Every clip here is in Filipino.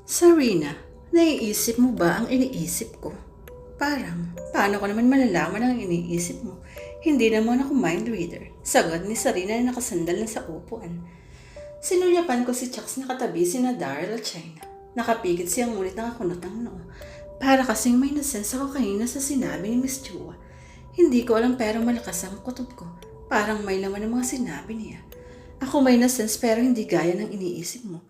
Sarina, naiisip mo ba ang iniisip ko? Parang, paano ko naman malalaman ang iniisip mo? Hindi naman ako mind reader. Sagot ni Sarina na nakasandal na sa upuan. Sinulyapan ko si Chucks na katabi sina Daryl at China. Nakapigit siyang ngunit nakakunot ang noo. Para kasing may nasense ako kanina sa sinabi ni Miss Chua. Hindi ko alam pero malakas ang kutob ko. Parang may laman ng mga sinabi niya. Ako may nasense pero hindi gaya ng iniisip mo.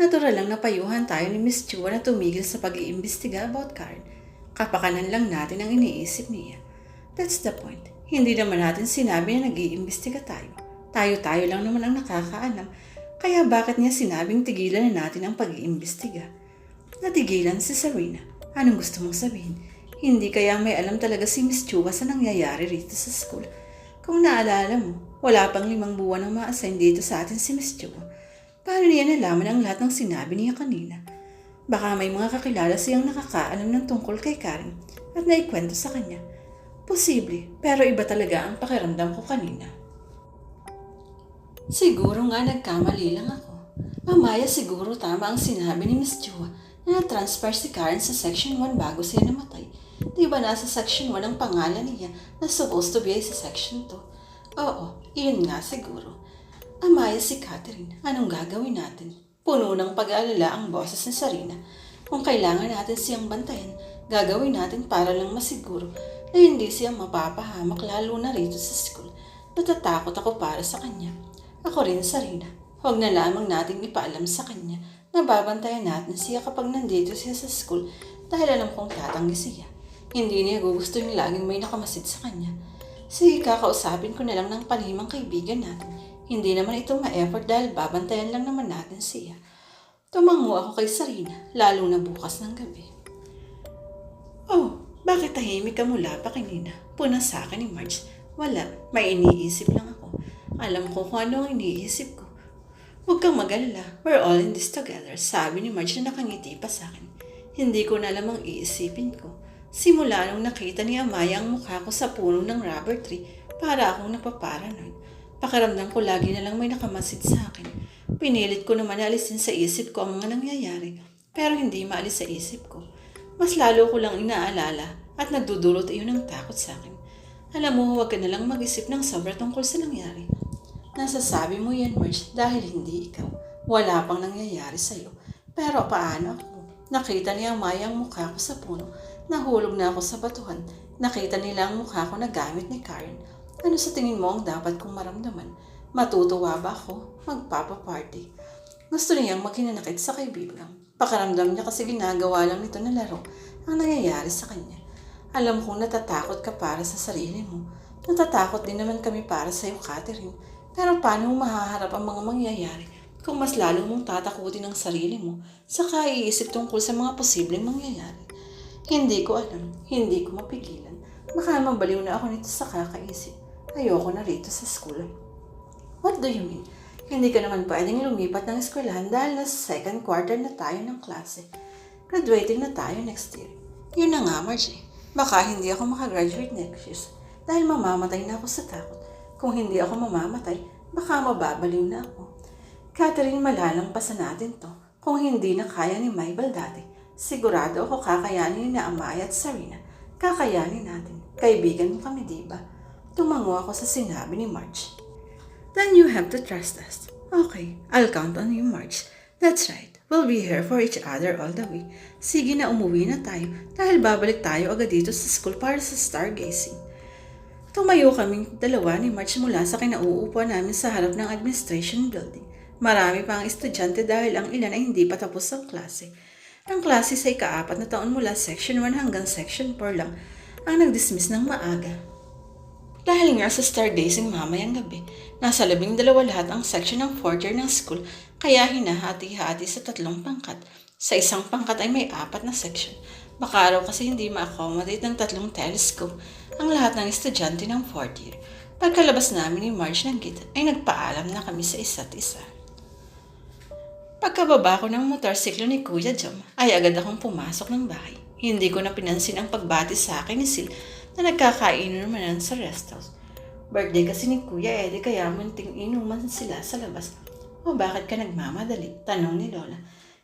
Natural lang napayuhan tayo ni Miss Chua na tumigil sa pag-iimbestiga about Karen. Kapakanan lang natin ang iniisip niya. That's the point. Hindi naman natin sinabi na nag-iimbestiga tayo. Tayo-tayo lang naman ang nakakaalam. Kaya bakit niya sinabing tigilan na natin ang pag-iimbestiga? Natigilan si Sarina. Anong gusto mong sabihin? Hindi kaya may alam talaga si Miss Chua sa nangyayari rito sa school. Kung naalala mo, wala pang 5 buwan ang ma-assign dito sa atin si Miss Chua. Paano niya nalaman ang lahat ng sinabi niya kanina? Baka may mga kakilala siyang nakakaalam ng tungkol kay Karen at naikwento sa kanya. Posible, pero iba talaga ang pakiramdam ko kanina. Siguro nga nagkamali lang ako. Mamaya siguro tama ang sinabi ni Miss Chua na na-transfer si Karen sa Section 1 bago siya namatay. Di ba nasa Section 1 ang pangalan niya na supposed to be sa Section 2? Oo, iyon nga siguro. Amaya si Catherine, anong gagawin natin? Puno ng pag-aalala ang boses ni Sarina. Kung kailangan natin siyang bantayan, gagawin natin para lang masiguro na hindi siya mapapahamak lalo na rito sa school. Natatakot ako para sa kanya. Ako rin, Sarina. Huwag na lamang nating ipaalam sa kanya na babantayan natin siya kapag nandito siya sa school dahil alam kong tatanggi siya. Hindi niya gusto yung laging may nakamasid sa kanya. Sige, kakausapin ko na lang ng palihimang kaibigan natin. Hindi naman ito ma-effort dahil babantayan lang naman natin siya. Tumango ako kay Sarina, lalo na bukas ng gabi. Oh, bakit tahimik ka mula pa kanina? Puna sa akin ni Marge. Wala, may iniisip lang ako. Alam ko kung ano ang iniisip ko. Huwag kang mag-alala, we're all in this together, sabi ni Marge na nakangiti pa sa akin. Hindi ko na alam ang iisipin ko. Simula nung nakita ni Amaya ang mukha ko sa puno ng rubber tree, para akong napaparanoid. Pakiramdam ko lagi na lang may nakamasid sa akin. Pinilit ko naman alisin sa isip ko ang mga nangyayari, pero hindi maalis sa isip ko. Mas lalo ko lang inaalala at nagdudulot iyon ng takot sa akin. Alam mo, huwag ka na lang mag-isip ng sobra tungkol sa nangyari. Nasasabi mo yan, Marge, dahil hindi ikaw. Wala pang nangyayari sa'yo. Pero paano ako? Nakita niya ang mayang mukha ko sa puno. Nahulog na ako sa batuhan. Nakita nila ang mukha ko na gamit ni Karen. Ano sa tingin mo ang dapat kong maramdaman? Matutuwa ba ako? Magpapaparty. Gusto niyang maghinanakit sa kaibigan. Pakaramdam niya kasi ginagawa lang nito na laro ang nangyayari sa kanya. Alam kong natatakot ka para sa sarili mo. Natatakot din naman kami para sa iyo, Catherine. Pero paano mo mahaharap ang mga mangyayari kung mas lalo mong tatakutin ang sarili mo saka iisip tungkol sa mga posibleng mangyayari? Hindi ko alam. Hindi ko mapigilan. Baka mabaliw na ako nito sa kakaisip. Ayoko na rito sa school. What do you mean? Hindi ka naman pwedeng lumipat ng eskwelahan dahil nasa second quarter na tayo ng klase. Graduating na tayo next year. Yun na nga, Marge. Baka hindi ako makagraduate next year dahil mamamatay na ako sa takot. Kung hindi ako mamamatay, baka mababaliw na ako. Catherine, malalampasan natin to. Kung hindi na kaya ni Mabel dati, sigurado ako kakayanin na Amaya at Sarina. Kakayanin natin. Kaibigan mo kami, diba? Tumango ako sa sinabi ni Marge. Then you have to trust us. Okay, I'll count on you, Marge. That's right. We'll be here for each other all the way. Sige na, umuwi na tayo dahil babalik tayo agad dito sa school para sa stargazing. Tumayo kaming dalawa ni Marge mula sa kinauupuan namin sa harap ng administration building. Marami pa ang estudyante dahil ang ilan ay hindi pa tapos ang klase. Ang klase sa ika-4 na taon mula section 1 hanggang section 4 lang ang nag-dismiss ng maaga. Dahil nga sa stargazing mamayang gabi, nasa 12 lahat ang section ng 4th year ng school kaya hinahati-hati sa 3 pangkat. Sa isang pangkat ay may 4 na section. Baka araw kasi hindi ma-accommodate ng 3 telescope ang lahat ng estudyante ng 4th year. Pagkalabas namin ni Marge ng gate ay nagpaalam na kami sa isa't isa. Pagkababa ko ng motorsiklo ni Kuya Jom ay agad akong pumasok ng bahay. Hindi ko na pinansin ang pagbati sa akin ni Sil na nagkakainan naman sa rest house. Birthday kasi ni Kuya Eddie kaya munting inuman sila sa labas. O bakit ka nagmamadali? Tanong ni Lola.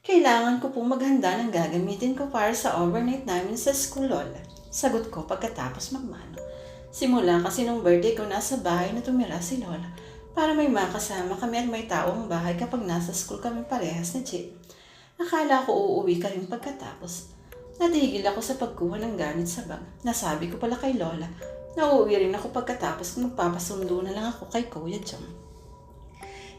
Kailangan ko pong maghanda ng gagamitin ko para sa overnight namin sa school, Lola. Sagot ko pagkatapos magmano. Simula kasi nung birthday ko, nasa bahay na tumira si Lola para may makasama kami at may taong bahay kapag nasa school kami parehas na Jim. Akala ko uuwi ka rin pagkatapos. Natigil ako sa pagkuha ng gamit sa bag. Nasabi ko pala kay Lola na uuwi rin ako pagkatapos kung magpapasundo na lang ako kay Kuya Jom.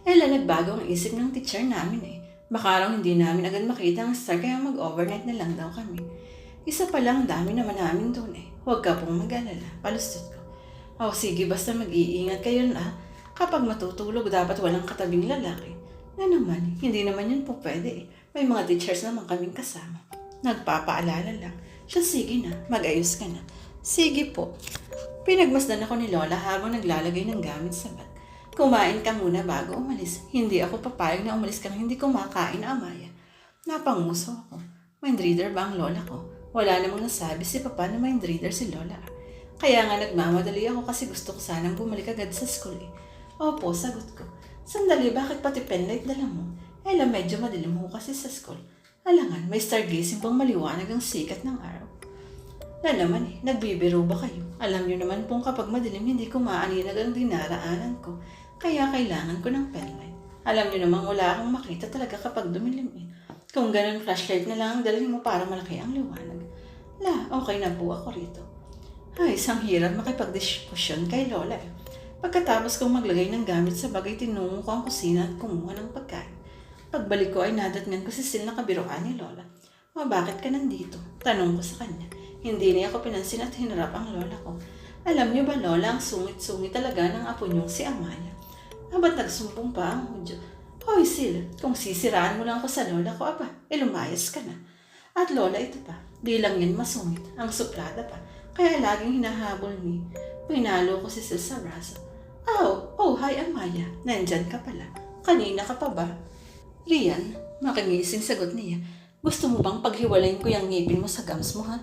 Nagbago ang isip ng teacher namin eh. Baka raw hindi namin agad makita ang star kaya mag-overnight na lang daw kami. Isa pa lang, dami naman namin doon eh. Huwag ka pong mag-alala, palustot ko. Sige, basta mag-iingat kayo na. Kapag matutulog, dapat walang katabing lalaki. Na naman, hindi naman yun po pwede eh. May mga teachers naman kaming kasama. Nagpapaalala lang. Siya, sige na, mag-ayos ka na. Sige po. Pinagmasdan ako ni Lola habang naglalagay ng gamit sa bag. Kumain ka muna bago umalis. Hindi ako papayag na umalis kang hindi kumakain, Amaya. Napanguso ako. Mindreader ba ang lola ko? Wala namang nasabi si Papa na mindreader si Lola. Kaya nga nagmamadali ako kasi gusto ko sanang bumalik agad sa school eh. Opo, sagot ko. Sandali, bakit pati penlight dala mo? Medyo madilim ho kasi sa school. Alangan, may stargazing pang maliwanag ang sikat ng araw. Na naman eh, nagbibiro ba kayo? Alam niyo naman pong kapag madilim hindi ko maaninag ang dinaraanan ko. Kaya kailangan ko ng penlight. Alam niyo namang wala akong makita talaga kapag dumilim eh. Kung ganun, flashlight na lang ang dalhin mo para malaki ang liwanag. Okay na po ako rito. Isang hirap makipagdiskusyon kay Lola eh. Pagkatapos kong maglagay ng gamit sa bagay, tinungo ko ang kusina at kumuha ng pagkain. Pagbalik ko ay nadatnan ko si Sil na kabiruan ni Lola. Bakit ka nandito? Tanong ko sa kanya. Hindi niya ako pinansin at hinarap ang lola ko. Alam niyo ba, Lola, ang sungit-sungit talaga ng apo niyong si Amaya. Ba't nagsumbong pa ang hudyo? Hoy, Sil, kung sisiraan mo lang ako sa lola ko, lumayas ka na. At Lola, ito pa, di lang yan masungit, ang suplada pa. Kaya laging hinahabol ni. Pinalo ko si Sil sa braso. Hi Amaya, nandyan ka pala. Kanina ka pa ba? Rian, makangising sagot niya. Gusto mo bang paghiwalayin ko yung ngipin mo sa gums mo, ha?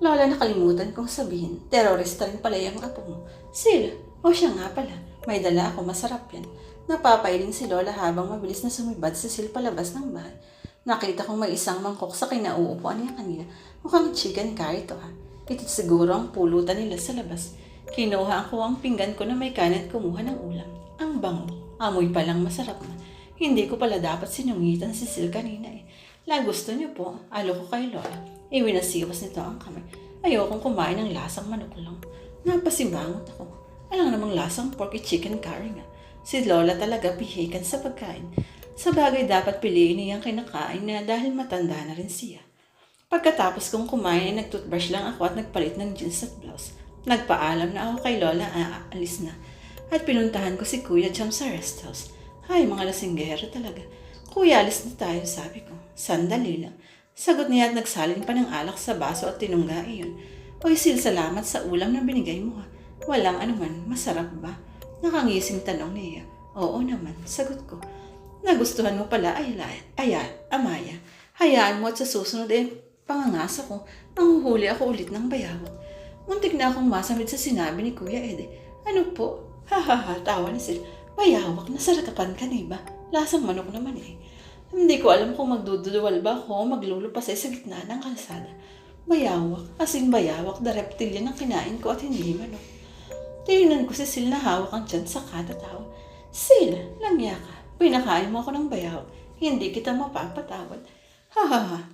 Lola, nakalimutan kong sabihin, terorista rin pala yung apo mo. Sil, siya nga pala. May dala ako, masarap yan. Napapailing si Lola habang mabilis na sumibad si Sil palabas ng bahay. Nakita kong may isang mangkok sa kinauupuan niya kanina. Mukhang chicken curry to ha. Ito siguro ang pulutan nila sa labas. Kinuha ko ang pinggan ko na may kanin at kumuha ng ulam. Ang bango. Amoy palang masarap na. Hindi ko pala dapat sinungitan si Sil kanina eh. Gusto niyo po, ko kay Lola. Winasiwas nito ang kamay. Ayokong kumain ng lasang manok lang. Napasimangot ako. Alang namang lasang pork chicken curry nga. Si Lola talaga pihikan sa pagkain. Sa bagay dapat piliin niyang kinakain na dahil matanda na rin siya. Pagkatapos kong kumain ay nagtoothbrush lang ako at nagpalit ng jeans at blouse. Nagpaalam na ako kay Lola aalis na. At pinuntahan ko si Kuya Jam sa rest house. Mga lasinggero talaga. Kuya, alis na tayo, sabi ko. Sandali lang. Sagot niya at nagsalin pa ng alak sa baso at tinungga iyon. Sil, salamat sa ulam na binigay mo ha. Walang anuman, masarap ba? Nakangising tanong niya. Oo naman, sagot ko. Nagustuhan mo pala, Amaya. Hayaan mo at sa susunod pangangasa ko, manghuhuli ako ulit ng bayawak. Muntik na akong masamid sa sinabi ni Kuya Ede. Ano po? Tawa ni Sil. Bayawak, nasarakapan ka na ba? Lasang manok naman eh. Hindi ko alam kung magduduwal ba ako o maglulupasay sa gitna ng kalsada. Bayawak, asing bayawak, the reptilian ang kinain ko at hindi manok. Tingnan ko si Sil na hawak ang tiyan sa katatawa. Sil, langya ka. Pinakain mo ako ng bayawak. Hindi kita mapapatawad.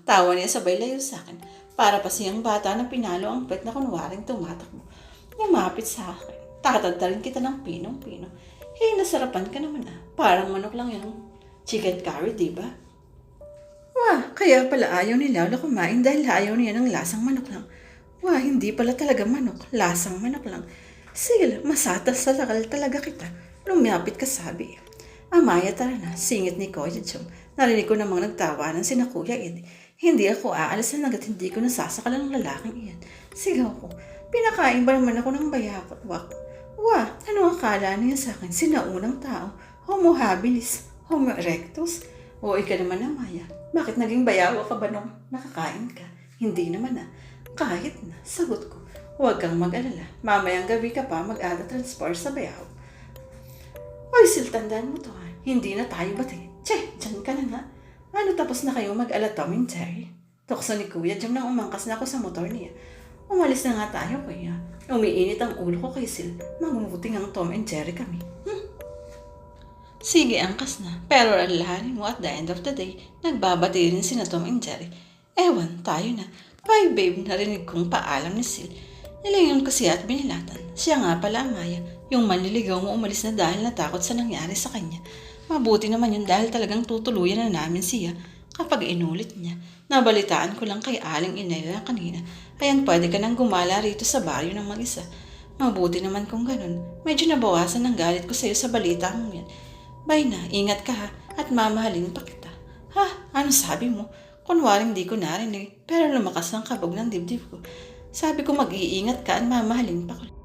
Tawa niya sabay layo sa akin. Para pa siyang bata na pinalo ang pet na kunwaring tumatakbo. Lumapit sa akin. Tatadtarin kita ng pinong-pino. Nasarapan ka naman ah. Parang manok lang yung chicken curry, diba? Kaya pala ayaw ni Lola kumain dahil ayaw niya ng lasang manok lang. Hindi pala talaga manok, lasang manok lang. Sil, masatas sa lakal talaga kita. Lumapit ka sabi. Amaya, tara na, singit ni Kuya Jom. Narinig ko namang nagtawanan sina Kuya Ed. Hindi ako aalis na hanggat hindi ko nasasakal ang lalaking iyan. Sigaw ko, pinakain ba naman ako ng bayawak? Ano akala niya sa akin? Sinaunang tao, homo habilis. Homo erectus? Ika naman na, Maya. Bakit naging bayawa ka ba nung nakakain ka? Hindi naman na. Kahit na, sagot ko. Huwag kang mag-alala. Mamayang gabi ka pa mag-ada transport sa bayaw. Sil, tandaan mo to ha. Hindi na tayo bati. Dyan ka na nga. Ano tapos na kayo mag-ala Tom and Jerry? Tukso ni Kuya Jam nang umangkas na ako sa motor niya. Umalis na nga tayo, Kuya. Umiinit ang ulo ko kay Sil. Mabuting ang Tom and Jerry kami. Sige, angkas na. Pero alalahanin mo at the end of the day, nagbabati rin sina Tom and Jerry. Ewan, tayo na. Bye babe, narinig kong paalam ni Sil. Nilingon ko siya at binilatan. Siya nga pala, Maya. Yung manliligaw mo umalis na dahil natakot sa nangyari sa kanya. Mabuti naman yun dahil talagang tutuluyan na namin siya kapag inulit niya. Nabalitaan ko lang kay Aling Inela kanina. Ayan, pwede ka nang gumala rito sa baryo ng mag-isa. Mabuti naman kung ganun. Medyo nabawasan ang galit ko sa'yo sa balita mong yan. Bye na, ingat ka ha, at mamahalin pa kita. Ha? Ano sabi mo? Kunwaring di ko narinig, pero lumakas ang kabog ng dibdib ko. Sabi ko mag-iingat ka at mamahalin pa ko.